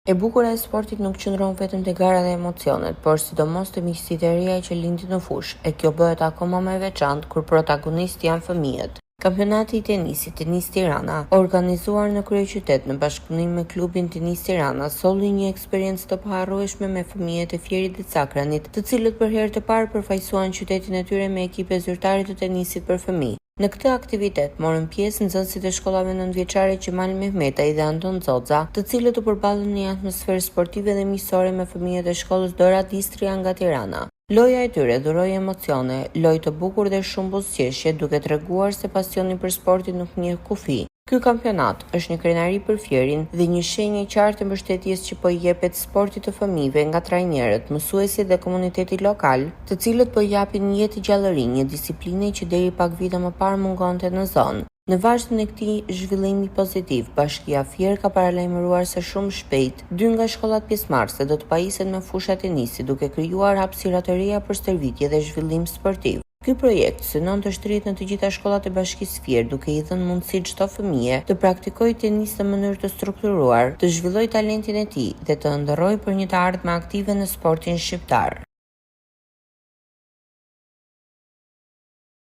E bukura e sportit nuk qëndron vetëm te gara dhe emocionet, por sidomos te miqësitë e reja që lindin në fushë, e kjo bëhet akoma më e veçantë kur protagonistë janë fëmijët. Kampionati i tenisit Tenis Tirana, organizuar në kryeqytet në bashkëpunim me klubin Tenis Tirana, solli një eksperiencë të paharrueshme me fëmijët e Fierit dhe Cakranit, të cilët për herë të parë përfaqësuan qytetin e tyre me ekipe zyrtare të tenisit për fëmijë. Në këtë aktivitet morën pjesë nxënësit e shkollave nëntëvjeçare Qemal Mehmetaj dhe Anton Xoxa, të cilët u përballën në një atmosferë sportive dhe miqësore me fëmijët e shkollës Dora Distria nga Tirana. Loja e tyre dhuroi emocione, lojë të bukur dhe shumë buzëqeshje, duke treguar se pasioni për sportin nuk njeh kufi. Ky kampionat është një krenari për Fierin dhe një shenjë e qartë e mbështetjes që po i jepet sportit të fëmijëve nga trajnerët, mësuesit dhe komuniteti lokal, të cilët po japin një jetë gjallëri, një disiplinë që deri pak vite më parë mungonte në zonë. Në vazhdim e këtij zhvillimi pozitiv, Bashkia Fier ka paralajmëruar se shumë shpejt 2 nga shkollat pjesëmarrëse do të pajisen me fusha tenisi, duke krijuar hapësira të reja për stërvitje dhe zhvillim sportiv. Ky projekt synon të shtrirë në të gjitha shkollat e Bashkisë Fier, duke i dhënë mundësi çdo fëmije të praktikojë tenis në mënyrë të strukturuar, të zhvillojë talentin e tij dhe të ëndërrojë për një të ardhme aktive në sportin shqiptar.